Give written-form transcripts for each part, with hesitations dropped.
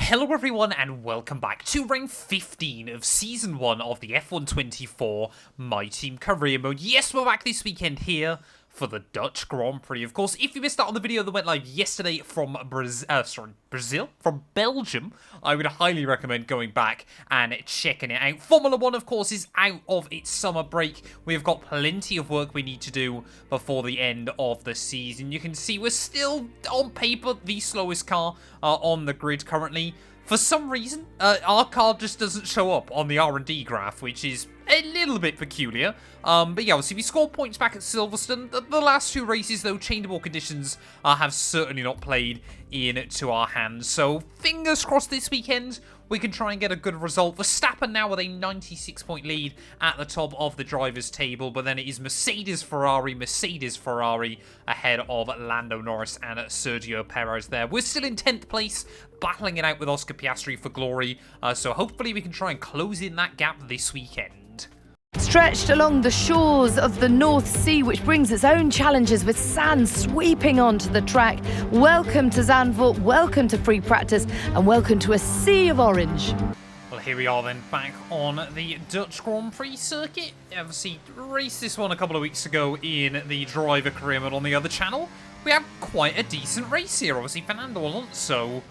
Hello everyone and welcome back to round 15 of season 1 of the F124 My Team Career Mode. Yes, we're back this weekend here for the Dutch Grand Prix. Of course, if you missed out on the video that went live yesterday from Belgium, I would highly recommend going back and checking it out. Formula 1, of course, is out of its summer break. We've got plenty of work we need to do before the end of the season. You can see we're still, on paper, the slowest car on the grid currently. For some reason, our car just doesn't show up on the R&D graph, which is a little bit peculiar. But yeah, obviously we scored points back at Silverstone. The last two races, though, changeable conditions have certainly not played into our hands. So fingers crossed this weekend we can try and get a good result. Verstappen now with a 96-point lead at the top of the drivers' table, but then it is Mercedes, Ferrari ahead of Lando Norris and Sergio Perez there. We're still in 10th place, battling it out with Oscar Piastri for glory, so hopefully we can try and close in that gap this weekend. Stretched along the shores of the North Sea, which brings its own challenges with sand sweeping onto the track. Welcome to Zandvoort, welcome to free practice, and welcome to a sea of orange. Well, here we are then, back on the Dutch Grand Prix circuit. Obviously, raced this one a couple of weeks ago in the driver career mode on the other channel. We had quite a decent race here. Obviously, Fernando Alonso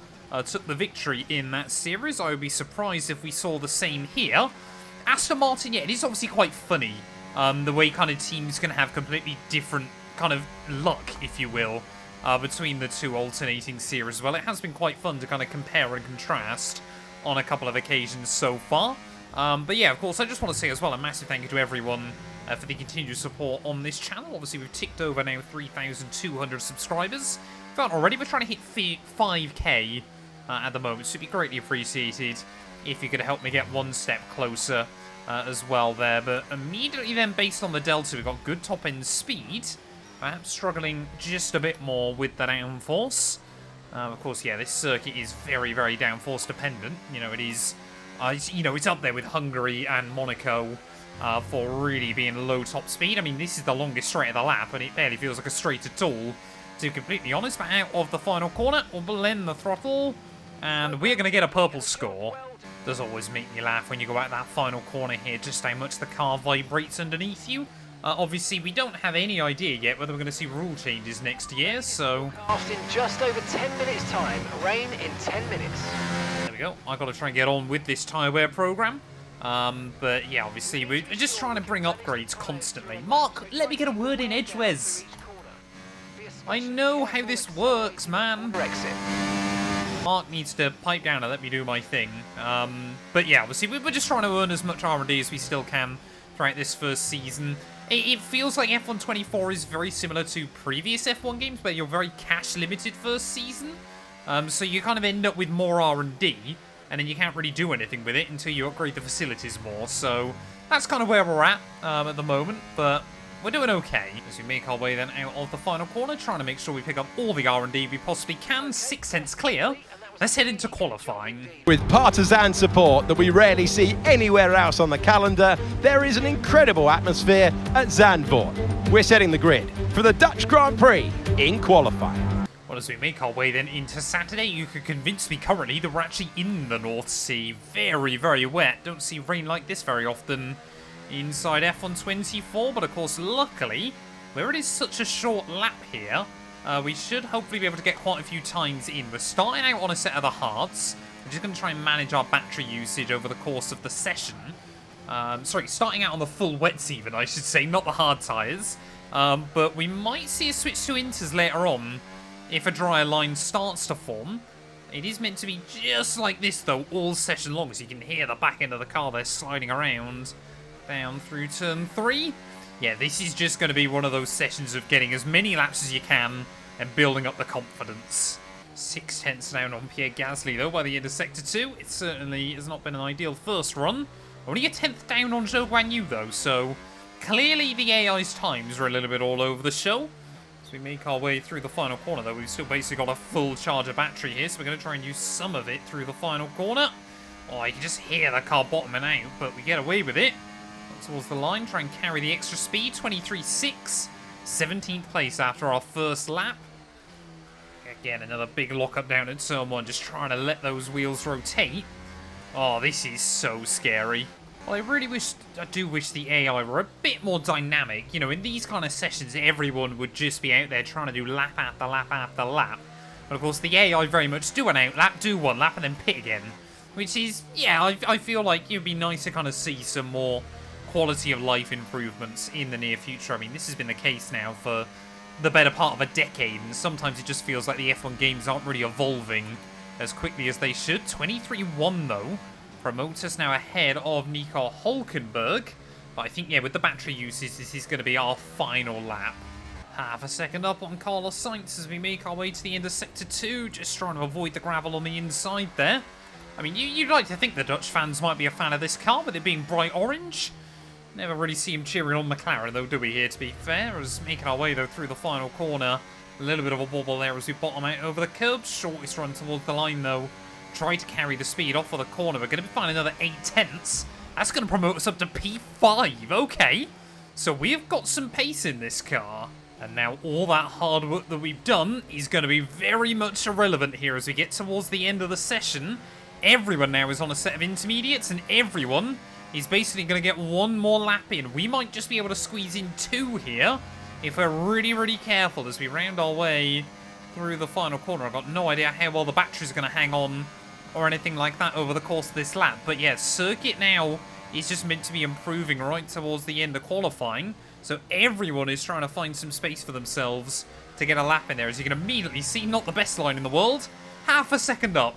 took the victory in that series. I would be surprised if we saw the same here. Aston Martin, yeah, it is obviously quite funny, the way kind of teams can have completely different kind of luck, if you will, between the two alternating series. Well, it has been quite fun to kind of compare and contrast on a couple of occasions so far. But yeah, of course, I just want to say as well a massive thank you to everyone for the continued support on this channel. Obviously, we've ticked over now 3,200 subscribers. If not already, we're trying to hit 5k at the moment, so it'd be greatly appreciated if you could help me get one step closer as well there. But immediately then, based on the Delta, we've got good top-end speed. Perhaps struggling just a bit more with the downforce. Of course, yeah, this circuit is very, very downforce dependent. You know, it is, it's up there with Hungary and Monaco for really being low top speed. I mean, this is the longest straight of the lap, and it barely feels like a straight at all, to be completely honest. But out of the final corner, we'll blend the throttle, and we're going to get a purple score. Does always make me laugh when you go out that final corner here, just how much the car vibrates underneath you. Obviously, we don't have any idea yet whether we're going to see rule changes next year, so... In just over 10 minutes time, rain in 10 minutes. There we go. I've got to try and get on with this tyre wear program. But yeah, obviously, we're just trying to bring upgrades constantly. Mark, let me get a word in edgeways. I know how this works, man. Brexit. Mark needs to pipe down and let me do my thing. But yeah, obviously, we're just trying to earn as much R&D as we still can throughout this first season. It feels like F124 is very similar to previous F1 games, where you're very cash-limited first season. So you kind of end up with more R&D, and then you can't really do anything with it until you upgrade the facilities more. So that's kind of where we're at the moment, but we're doing okay. As we make our way then out of the final corner, trying to make sure we pick up all the R&D we possibly can. 6 tenths clear. Let's head into qualifying. With partisan support that we rarely see anywhere else on the calendar, there is an incredible atmosphere at Zandvoort. We're setting the grid for the Dutch Grand Prix in qualifying. Well, as we make our way then into Saturday, you could convince me currently that we're actually in the North Sea. Very, very wet. Don't see rain like this very often inside F124, but of course, luckily, where it is such a short lap here, we should hopefully be able to get quite a few times in. We're starting out on a set of the hards. We're just going to try and manage our battery usage over the course of the session. Sorry, starting out on the full wets even, I should say, not the hard tyres. But we might see a switch to inters later on if a drier line starts to form. It is meant to be just like this, though, all session long, so you can hear the back end of the car there sliding around down through turn 3. Yeah, this is just going to be one of those sessions of getting as many laps as you can and building up the confidence. 6 tenths down on Pierre Gasly, though, by the end of Sector 2. It certainly has not been an ideal first run. Only a 10th down on Zhou Guanyu, though, so clearly the AI's times are a little bit all over the show. As we make our way through the final corner, though, we've still basically got a full charge of battery here, so we're going to try and use some of it through the final corner. Oh, you can just hear the car bottoming out, but we get away with it. Towards the line, try and carry the extra speed. 23.6, 17th place after our first lap. Again, another big lock-up down at turn 1, just trying to let those wheels rotate. Oh, this is so scary. Well, I do wish the AI were a bit more dynamic. You know, in these kind of sessions, everyone would just be out there trying to do lap after lap after lap. But of course, the AI very much do an out lap, do one lap, and then pit again. Which is, yeah, I feel like it would be nice to kind of see some more quality of life improvements in the near future. I mean, this has been the case now for the better part of a decade, and sometimes it just feels like the F1 games aren't really evolving as quickly as they should. 23-1 though, promotes us now ahead of Nico Hulkenberg. But I think, yeah, with the battery uses, this is going to be our final lap. Half a second up on Carlos Sainz as we make our way to the end of Sector 2, just trying to avoid the gravel on the inside there. I mean, you'd like to think the Dutch fans might be a fan of this car, with it being bright orange. Never really see him cheering on McLaren, though, do we, here, to be fair? As making our way, though, through the final corner. A little bit of a wobble there as we bottom out over the curb. Shortest run towards the line, though. Try to carry the speed off of the corner. We're going to find another 8 tenths. That's going to promote us up to P5. Okay. So we've got some pace in this car. And now all that hard work that we've done is going to be very much irrelevant here as we get towards the end of the session. Everyone now is on a set of intermediates, and everyone is basically going to get one more lap in. We might just be able to squeeze in 2 here if we're really, really careful as we round our way through the final corner. I've got no idea how well the battery's going to hang on or anything like that over the course of this lap. But yeah, circuit now is just meant to be improving right towards the end of qualifying. So everyone is trying to find some space for themselves to get a lap in there. As you can immediately see, not the best line in the world. Half a second up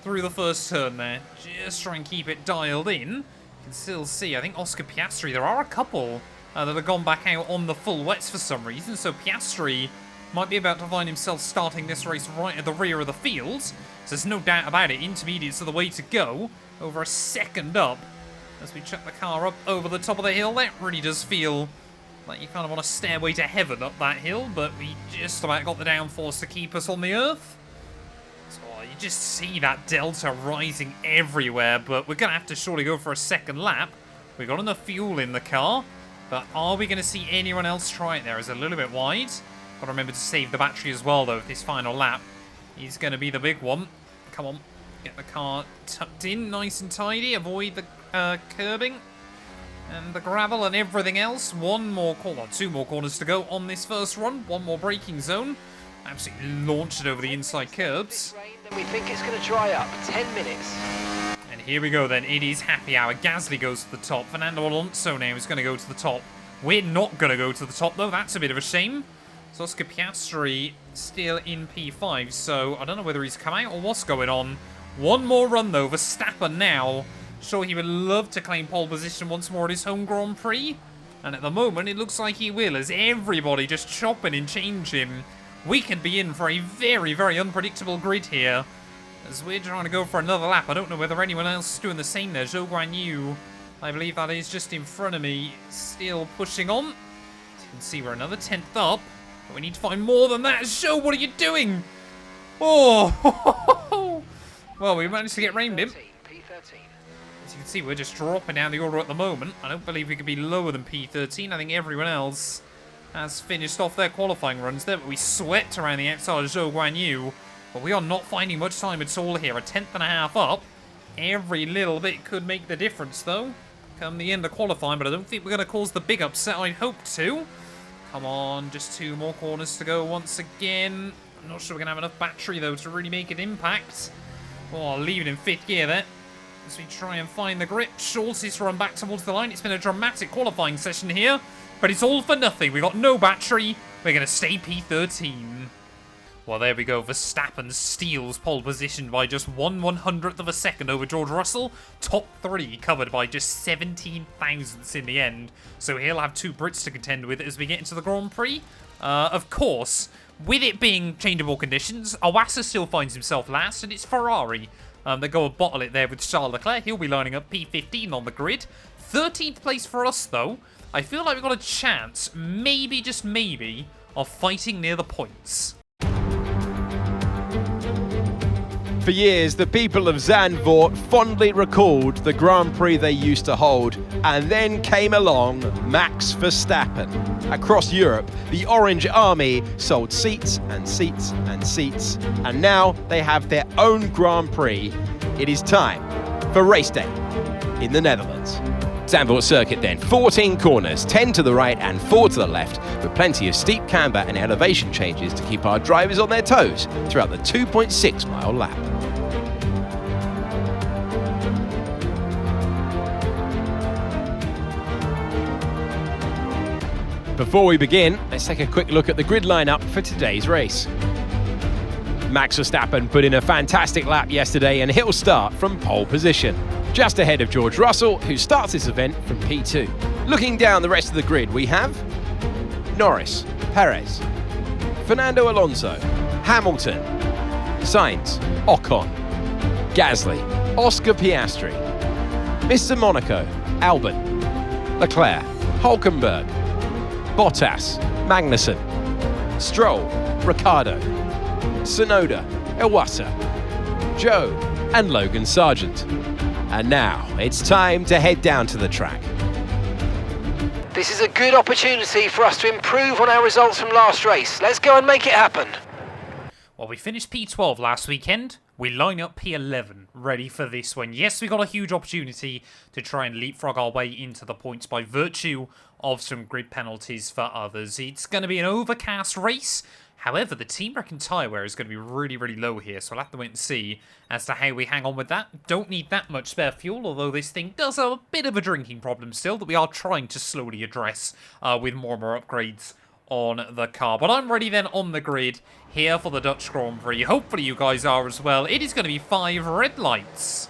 through the first turn there. Just try and keep it dialed in. You can still see, I think Oscar Piastri, there are a couple that have gone back out on the full wets for some reason. So Piastri might be about to find himself starting this race right at the rear of the field. So there's no doubt about it. Intermediates are the way to go. Over a second up as we chuck the car up over the top of the hill. That really does feel like you kind of want a stairway to heaven up that hill, but we just about got the downforce to keep us on the earth. So you just see that delta rising everywhere, but we're going to have to surely go for a second lap. We've got enough fuel in the car, but are we going to see anyone else try it there? It's a little bit wide. Got to remember to save the battery as well, though. This final lap is going to be the big one. Come on, get the car tucked in nice and tidy. Avoid the curbing and the gravel and everything else. One more corner, 2 more corners to go on this first run. One more braking zone. Absolutely launched it over the inside curbs. Then we think it's going to dry up. 10 minutes. And here we go then. It is happy hour. Gasly goes to the top. Fernando Alonso now is going to go to the top. We're not going to go to the top, though. That's a bit of a shame. So Oscar Piastri still in P5. So I don't know whether he's come out or what's going on. One more run, though. Verstappen now. Sure, he would love to claim pole position once more at his home Grand Prix. And at the moment, it looks like he will, as everybody just chopping and changing. We can be in for a very, very unpredictable grid here, as we're trying to go for another lap. I don't know whether anyone else is doing the same there. Zhou Guanyu, I believe that is just in front of me, still pushing on. As you can see, we're another 10th up, but we need to find more than that. Zhou, what are you doing? Oh, well, we managed to get rained in. As you can see, we're just dropping down the order at the moment. I don't believe we could be lower than P13. I think everyone else has finished off their qualifying runs there, but we swept around the outside of Zhou Guanyu. But we are not finding much time at all here. A 10.5 up. Every little bit could make the difference, though, come the end of qualifying, but I don't think we're going to cause the big upset I'd hoped to. Come on, just 2 more corners to go once again. I'm not sure we're going to have enough battery, though, to really make an impact. Oh, I'll leave it in 5th gear there as we try and find the grip. Shortest run back towards the line. It's been a dramatic qualifying session here, but it's all for nothing. We've got no battery. We're going to stay P13. Well, there we go. Verstappen steals pole position by just 1/100th of a second over George Russell. Top 3 covered by just 17 thousandths in the end. So he'll have 2 Brits to contend with as we get into the Grand Prix. Of course, with it being changeable conditions, Iwasa still finds himself last, and it's Ferrari. They go and bottle it there with Charles Leclerc. He'll be lining up P15 on the grid. 13th place for us, though. I feel like we've got a chance, maybe, just maybe, of fighting near the points. For years, the people of Zandvoort fondly recalled the Grand Prix they used to hold, and then came along Max Verstappen. Across Europe, the Orange Army sold seats and seats and seats, and now they have their own Grand Prix. It is time for race day in the Netherlands. Zandvoort circuit then, 14 corners, 10 to the right and 4 to the left, with plenty of steep camber and elevation changes to keep our drivers on their toes throughout the 2.6 mile lap. Before we begin, let's take a quick look at the grid lineup for today's race. Max Verstappen put in a fantastic lap yesterday and he'll start from pole position, just ahead of George Russell, who starts this event from P2. Looking down the rest of the grid, we have Norris, Perez, Fernando Alonso, Hamilton, Sainz, Ocon, Gasly, Oscar Piastri, Mr. Monaco, Albon, Leclerc, Hulkenberg, Bottas, Magnussen, Stroll, Ricciardo, Tsunoda, Iwasa, Joe, and Logan Sargent. And now it's time to head down to the track. This is a good opportunity for us to improve on our results from last race. Let's go and make it happen. Well, we finished P12 last weekend. We line up P11, ready for this one. Yes, we got a huge opportunity to try and leapfrog our way into the points by virtue of some grid penalties for others. It's going to be an overcast race. However, the team reckon tyre wear is going to be really, really low here, so we'll have to wait and see as to how we hang on with that. Don't need that much spare fuel, although this thing does have a bit of a drinking problem still that we are trying to slowly address with more and more upgrades on the car. But I'm ready then on the grid here for the Dutch Grand Prix. Hopefully you guys are as well. It is going to be 5 red lights.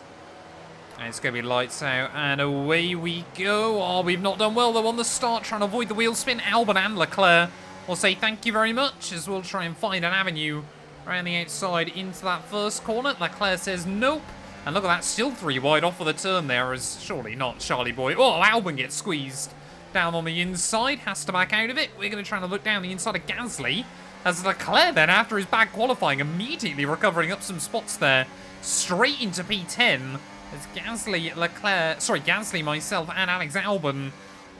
And it's going to be lights out and away we go. Oh, we've not done well though on the start, trying to avoid the wheel spin. Albon and Leclerc will say thank you very much as we'll try and find an avenue around the outside into that first corner. Leclerc says nope. And look at that, still 3 wide off of the turn there, as surely not Charlie Boy. Oh, Albon gets squeezed down on the inside, has to back out of it. We're going to try to look down the inside of Gasly, as Leclerc then, after his bad qualifying, immediately recovering up some spots there, straight into P10, as Gasly, myself, and Alex Albon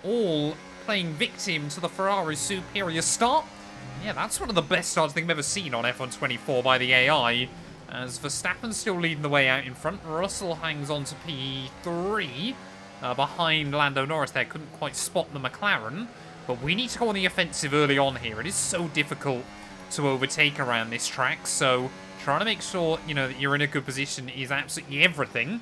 all playing victim to the Ferrari's superior start. Yeah, that's one of the best starts I think I've ever seen on F1 24 by the AI, as Verstappen's still leading the way out in front. Russell hangs on to P3, behind Lando Norris there. Couldn't quite spot the McLaren, but we need to go on the offensive early on here. It is so difficult to overtake around this track, so trying to make sure, you know, that you're in a good position is absolutely everything.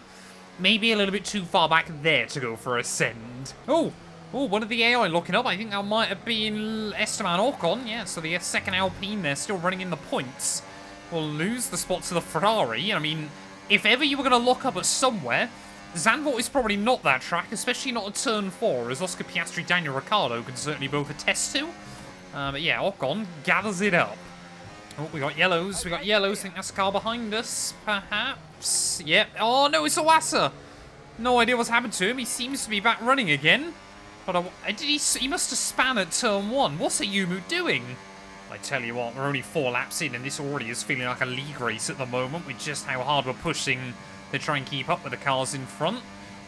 Maybe a little bit too far back there to go for a send. Oh, one of the AI looking up. I think that might have been Esteban Ocon. Yeah, so the second Alpine there still running in the points. Will lose the spot to the Ferrari. I mean, if ever you were going to lock up at somewhere, Zandvoort is probably not that track, especially not at turn 4, as Oscar Piastri, Daniel Ricciardo can certainly both attest to. But yeah, Ocon gathers it up. Oh, we got yellows. I think that's the car behind us, perhaps. Yep. Oh, no, it's Iwasa. No idea what's happened to him. He seems to be back running again. But he must have span at turn 1. What's Ayumu doing? I tell you what, we're only 4 laps in, and this already is feeling like a league race at the moment with just how hard we're pushing to try and keep up with the cars in front.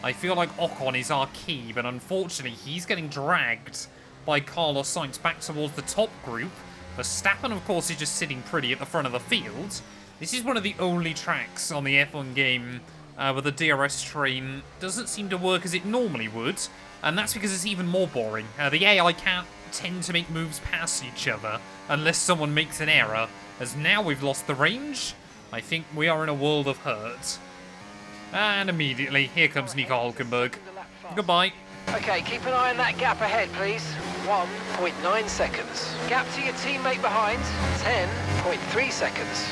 I feel like Ocon is our key, but unfortunately he's getting dragged by Carlos Sainz back towards the top group. Verstappen, of course, is just sitting pretty at the front of the field. This is one of the only tracks on the F1 game where the DRS train doesn't seem to work as it normally would, and that's because it's even more boring. The AI can't tend to make moves past each other unless someone makes an error, as now we've lost the range. I think we are in a world of hurt. And immediately, here comes Nico Hulkenberg. Goodbye. Okay, keep an eye on that gap ahead, please. 1.9 seconds. Gap to your teammate behind, 10.3 seconds.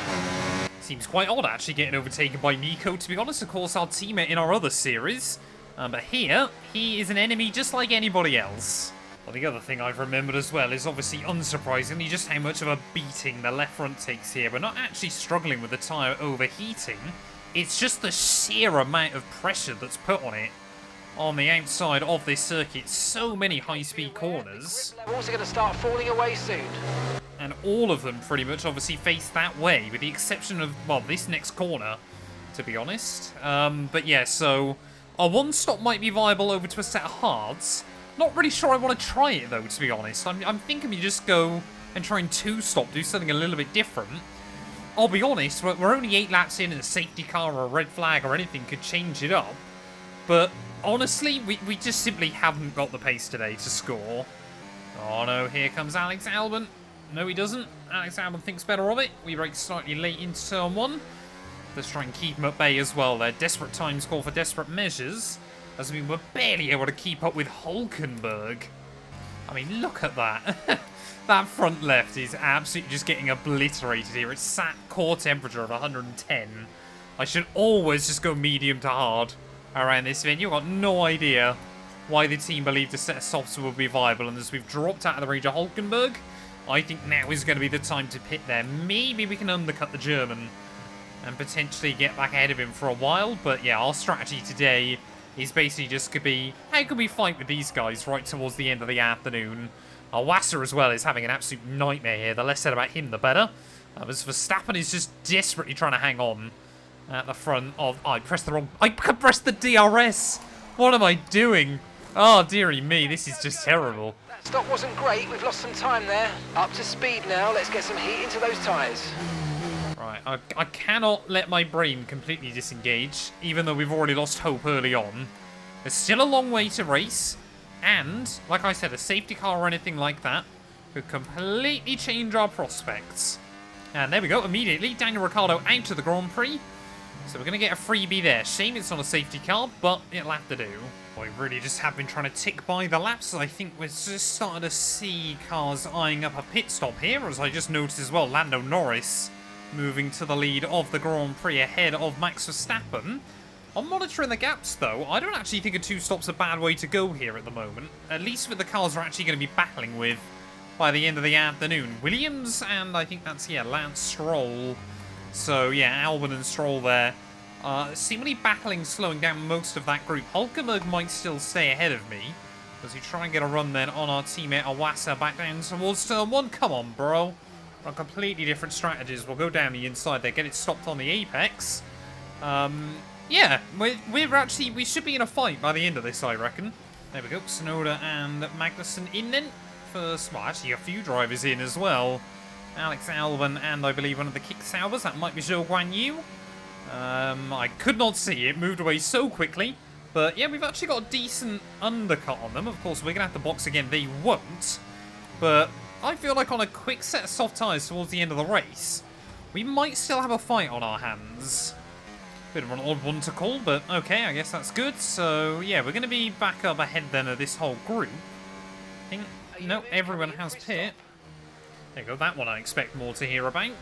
Seems quite odd, actually, getting overtaken by Nico, to be honest. Of course, our teammate in our other series. But here, he is an enemy just like anybody else. Well, the other thing I've remembered as well is obviously, unsurprisingly, just how much of a beating the left front takes here. We're not actually struggling with the tyre overheating. It's just the sheer amount of pressure that's put on it on the outside of this circuit. So many high-speed corners. Levels are going to start falling away soon. And all of them pretty much obviously face that way, with the exception of, well, this next corner, to be honest. But yeah, so a one stop might be viable over to a set of hards. Not really sure I want to try it though, to be honest. I'm thinking we just go and try and two stop, do something a little bit different. I'll be honest, we're only 8 laps in, and a safety car or a red flag or anything could change it up. But honestly, we just simply haven't got the pace today to score. Oh no, here comes Alex Albon. No, he doesn't. Alex Albon thinks better of it. We brake slightly late into turn 1. Let's try and keep him at bay as well there. Desperate times call for desperate measures, as we were barely able to keep up with Hulkenberg. I mean, look at that. That front left is absolutely just getting obliterated here. It's sat core temperature of 110. I should always just go medium to hard around this event. You've got no idea why the team believed a set of softs would be viable. And as we've dropped out of the range of Hulkenberg, I think now is going to be the time to pit there. Maybe we can undercut the German and potentially get back ahead of him for a while. But yeah, our strategy today is basically just to be, how can we fight with these guys right towards the end of the afternoon? Wasser as well is having an absolute nightmare here. The less said about him, the better. As Verstappen is just desperately trying to hang on at the front of... Oh, I pressed the DRS! What am I doing? Oh, dearie me, this is just terrible. That stop wasn't great. We've lost some time there. Up to speed now. Let's get some heat into those tyres. Right, I cannot let my brain completely disengage, even though we've already lost hope early on. There's still a long way to race. And, like I said, a safety car or anything like that could completely change our prospects. And there we go, immediately, Daniel Ricciardo out of the Grand Prix. So we're going to get a freebie there. Shame it's not a safety car, but it'll have to do. We really just have been trying to tick by the laps. I think we're just starting to see cars eyeing up a pit stop here, as I just noticed as well, Lando Norris moving to the lead of the Grand Prix ahead of Max Verstappen. On monitoring the gaps, though, I don't actually think a two-stop's a bad way to go here at the moment. At least with the cars we're actually going to be battling with by the end of the afternoon. Williams and I think that's, yeah, Lance Stroll. So, yeah, Albon and Stroll there. Seemingly battling, slowing down most of that group. Hulkenberg might still stay ahead of me. As we try and get a run then on our teammate Wasser back down towards turn 1. Come on, bro. On completely different strategies. We'll go down the inside there, get it stopped on the apex. Yeah, we should be in a fight by the end of this, I reckon. There we go, Tsunoda and Magnussen in then. First, well, actually a few drivers in as well. Alex Albon and I believe one of the kick Saubers, that might be Zhou Guan Yu. I could not see it, moved away so quickly. But yeah, we've actually got a decent undercut on them. Of course, we're going to have to box again, they won't. But I feel like on a quick set of soft tyres towards the end of the race, we might still have a fight on our hands. Bit of an odd one to call, but okay, I guess that's good. So, yeah, we're going to be back up ahead then of this whole group. I think, no, everyone has pit. There you go, that one I expect more to hear about.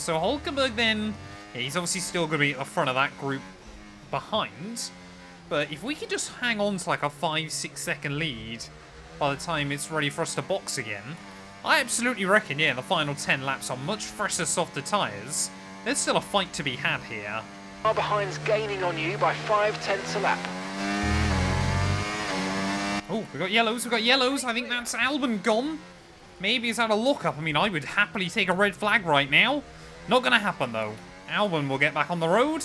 So Hulkenberg then, yeah, he's obviously still going to be at the front of that group behind. But if we could just hang on to like a 5-6 second lead by the time it's ready for us to box again, I absolutely reckon, yeah, the final 10 laps on much fresher, softer tyres, there's still a fight to be had here. Far behind's gaining on you by 0.5 a lap. Oh, we've got yellows. I think that's Albon gone. Maybe he's had a look-up. I mean, I would happily take a red flag right now. Not going to happen, though. Albon will get back on the road.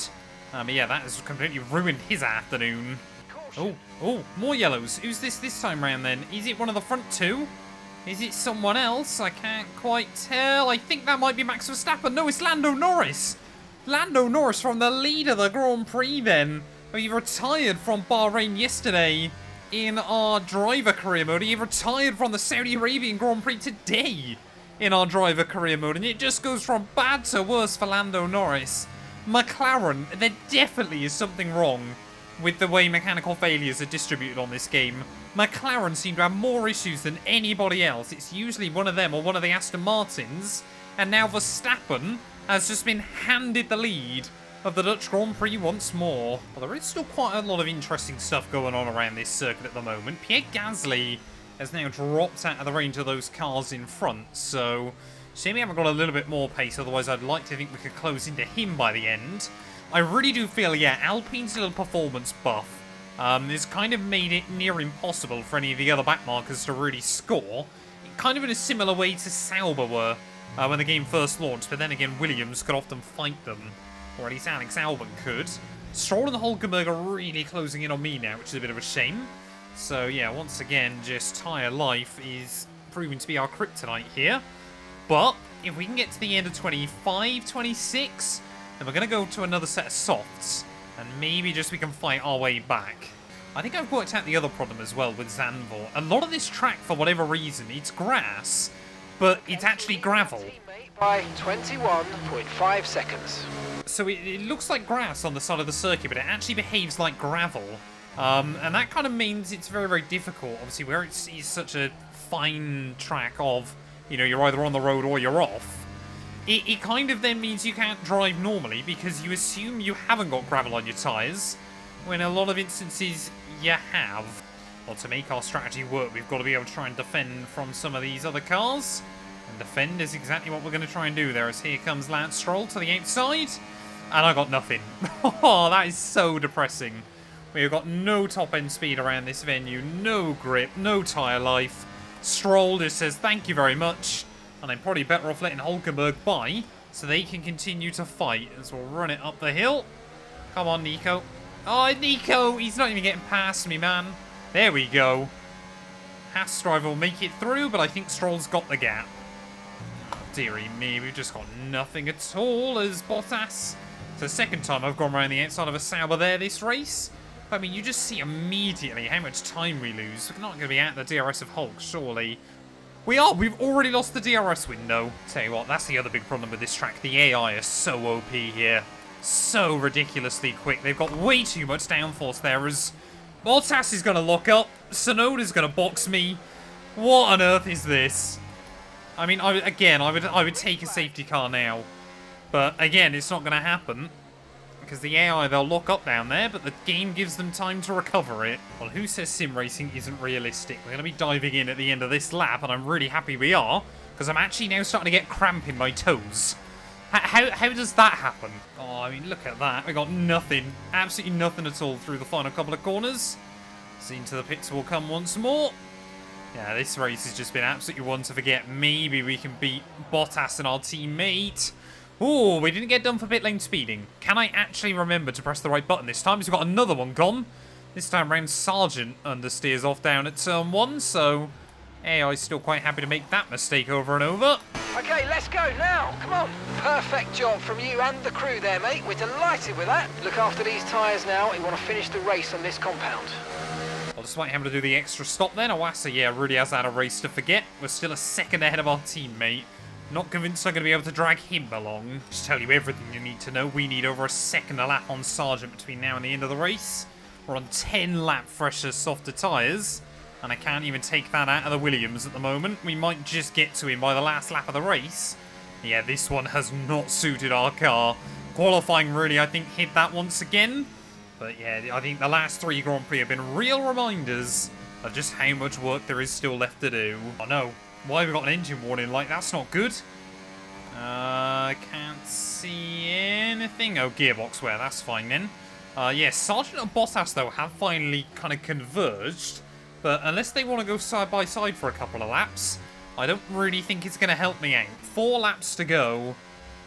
But yeah, that has completely ruined his afternoon. Oh, more yellows. Who's this time round, then? Is it one of the front two? Is it someone else? I can't quite tell. I think that might be Max Verstappen. No, it's Lando Norris. Lando Norris from the lead of the Grand Prix then. He retired from Bahrain yesterday in our driver career mode. He retired from the Saudi Arabian Grand Prix today in our driver career mode. And it just goes from bad to worse for Lando Norris. McLaren, there definitely is something wrong with the way mechanical failures are distributed on this game. McLaren seem to have more issues than anybody else. It's usually one of them or one of the Aston Martins. And now Verstappen has just been handed the lead of the Dutch Grand Prix once more. Well, there is still quite a lot of interesting stuff going on around this circuit at the moment. Pierre Gasly has now dropped out of the range of those cars in front, so shame we haven't got a little bit more pace, otherwise I'd like to think we could close into him by the end. I really do feel, yeah, Alpine's little performance buff has kind of made it near impossible for any of the other backmarkers to really score. Kind of in a similar way to Sauber were when the game first launched, but then again, Williams could often fight them, or at least Alex Albon could. Stroll and Hulkenberg are really closing in on me now, which is a bit of a shame. So yeah, once again, just tyre life is proving to be our kryptonite here. But if we can get to the end of 25, 26, then we're going to go to another set of softs, and maybe just we can fight our way back. I think I've worked out the other problem as well with Zandvoort. A lot of this track, for whatever reason, it's grass, but it's actually gravel. By 21.5 seconds. So it looks like grass on the side of the circuit, but it actually behaves like gravel. And that kind of means it's very, very difficult, obviously, where it's such a fine track of, you know, you're either on the road or you're off. It kind of then means you can't drive normally because you assume you haven't got gravel on your tyres, when a lot of instances you have. Well, to make our strategy work, we've got to be able to try and defend from some of these other cars. And defend is exactly what we're going to try and do there, as here comes Lance Stroll to the outside. And I got nothing. Oh, that is so depressing. We've got no top-end speed around this venue, no grip, no tyre life. Stroll just says thank you very much. And I'm probably better off letting Hulkenberg by, so they can continue to fight as we'll run it up the hill. Come on, Nico. Oh, Nico, he's not even getting past me, man. There we go. Haas driver will make it through, but I think Stroll's got the gap. Oh, dearie me, we've just got nothing at all as Bottas. It's the second time I've gone around the outside of a Sauber there this race. I mean, you just see immediately how much time we lose. We're not going to be at the DRS of Hulk, surely. We are. We've already lost the DRS window. Tell you what, that's the other big problem with this track. The AI is so OP here. So ridiculously quick. They've got way too much downforce there as Bottas is going to lock up. Tsunoda's going to box me. What on earth is this? I mean, I would take a safety car now. But again, it's not going to happen. Because the AI, they'll lock up down there, but the game gives them time to recover it. Well, who says sim racing isn't realistic? We're going to be diving in at the end of this lap, and I'm really happy we are, because I'm actually now starting to get cramp in my toes. How does that happen? Oh, I mean, look at that. We got nothing. Absolutely nothing at all through the final couple of corners. So into the pits will come once more. Yeah, this race has just been absolutely one to forget. Maybe we can beat Bottas and our teammate. Oh, we didn't get done for pit lane speeding. Can I actually remember to press the right button this time? Because we've got another one gone. This time round, Sargent understeers off down at turn 1, so AI's still quite happy to make that mistake over and over. Okay, let's go now. Come on. Perfect job from you and the crew there, mate. We're delighted with that. Look after these tyres now. We want to finish the race on this compound. Well, despite having to do the extra stop then, Iwasa, yeah, really has had a race to forget. We're still a second ahead of our teammate. Not convinced I'm going to be able to drag him along. Just tell you everything you need to know. We need over a second a lap on Sargent between now and the end of the race. We're on 10 lap fresher, softer tyres. And I can't even take that out of the Williams at the moment. We might just get to him by the last lap of the race. Yeah, this one has not suited our car. Qualifying really, I think, hit that once again. But yeah, I think the last 3 Grand Prix have been real reminders of just how much work there is still left to do. Oh no. Why have we got an engine warning light? That's not good. Can't see anything. Oh, gearbox wear. That's fine then. Yeah, Sargent and Bottas, though, have finally kind of converged. But unless they want to go side by side for a couple of laps, I don't really think it's going to help me out. 4 laps to go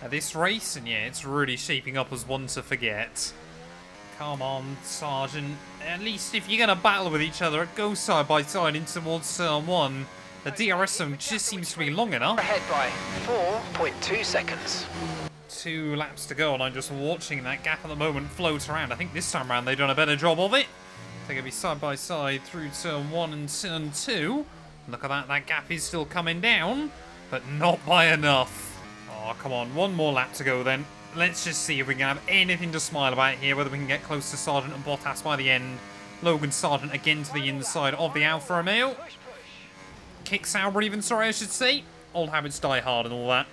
at this race, and yeah, it's really shaping up as one to forget. Come on, Sargent. At least if you're going to battle with each other, go side by side in towards turn 1. The DRS zone just seems to be long enough. Ahead by 4.2 seconds. 2 laps to go, and I'm just watching that gap at the moment float around. I think this time around they've done a better job of it. They're going to be side by side through turn 1 and turn 2. Look at that gap is still coming down, but not by enough. Oh, come on, 1 more lap to go then. Let's just see if we can have anything to smile about here, whether we can get close to Sargent and Bottas by the end. Logan Sargent again to the inside of the Alfa Romeo. Kick Sauber even, sorry I should say. Old habits die hard and all that.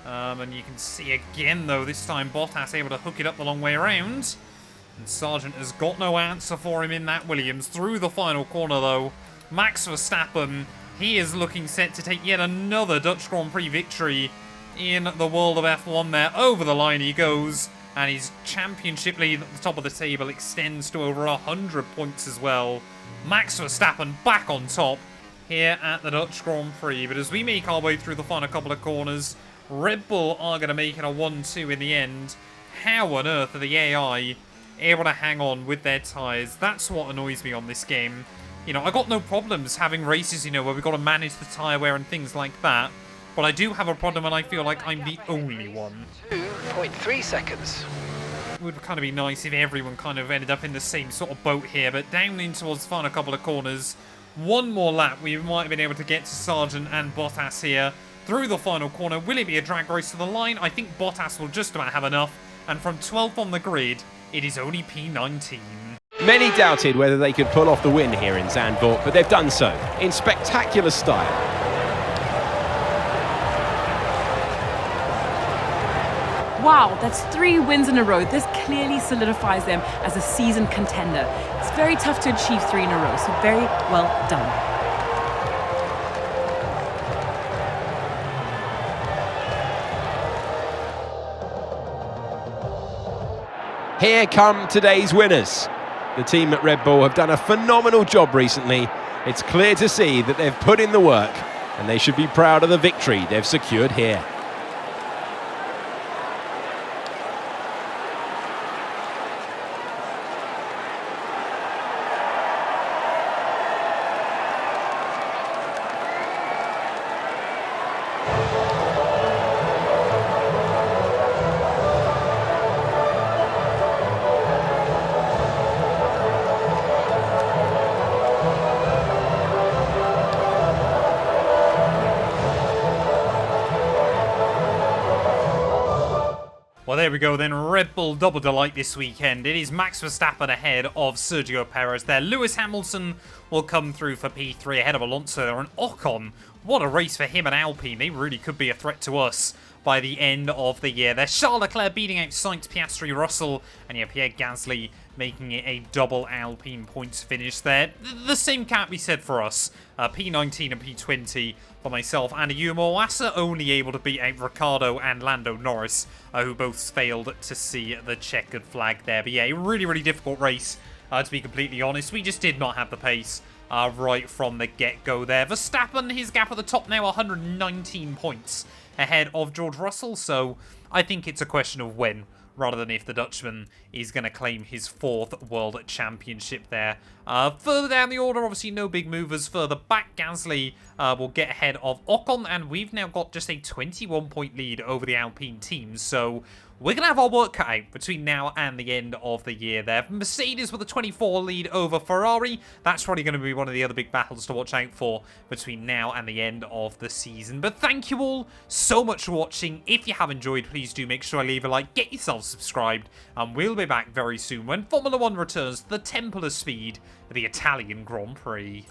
And you can see again though, this time Bottas able to hook it up the long way around. And Sargent has got no answer for him in that Williams. Through the final corner though, Max Verstappen, he is looking set to take yet another Dutch Grand Prix victory in the world of F1 there. Over the line he goes. And his championship lead at the top of the table extends to over 100 points as well. Max Verstappen back on top here at the Dutch Grand Prix. But as we make our way through the final couple of corners, Red Bull are going to make it a 1-2 in the end. How on earth are the AI able to hang on with their tyres? That's what annoys me on this game. You know, I got no problems having races, you know, where we've got to manage the tyre wear and things like that. But I do have a problem and I feel like I'm the only one. 2.3 seconds. It would kind of be nice if everyone kind of ended up in the same sort of boat here, but down in towards the final couple of corners. One more lap, we might have been able to get to Sargent and Bottas here. Through the final corner, will it be a drag race to the line? I think Bottas will just about have enough. And from 12th on the grid, it is only P19. Many doubted whether they could pull off the win here in Zandvoort, but they've done so in spectacular style. Wow, that's 3 wins in a row. This clearly solidifies them as a season contender. It's very tough to achieve 3 in a row, so very well done. Here come today's winners. The team at Red Bull have done a phenomenal job recently. It's clear to see that they've put in the work, and they should be proud of the victory they've secured here. Well, there we go then. Red Bull double delight this weekend. It is Max Verstappen ahead of Sergio Perez there. Lewis Hamilton will come through for P3 ahead of Alonso there. And Ocon, what a race for him and Alpine. They really could be a threat to us by the end of the year. There's Charles Leclerc beating out Sainz, Piastri, Russell, and yeah, Pierre Gasly making it a double Alpine points finish there. The same can't be said for us. P19 and P20 for myself and Yumo Wassa, only able to beat out Ricciardo and Lando Norris, who both failed to see the checkered flag there. But yeah, a really, really difficult race, to be completely honest. We just did not have the pace right from the get-go there. Verstappen, his gap at the top now, 119 points ahead of George Russell, so I think it's a question of when, rather than if the Dutchman is going to claim his 4th World Championship there. Further down the order, obviously no big movers. Further back, Gasly will get ahead of Ocon, and we've now got just a 21-point lead over the Alpine team, so we're going to have our work cut out between now and the end of the year there. Mercedes with a 24 lead over Ferrari. That's probably going to be one of the other big battles to watch out for between now and the end of the season. But thank you all so much for watching. If you have enjoyed, please do make sure to leave a like, get yourself subscribed, and we'll be back very soon when Formula 1 returns to the Temple of Speed, the Italian Grand Prix.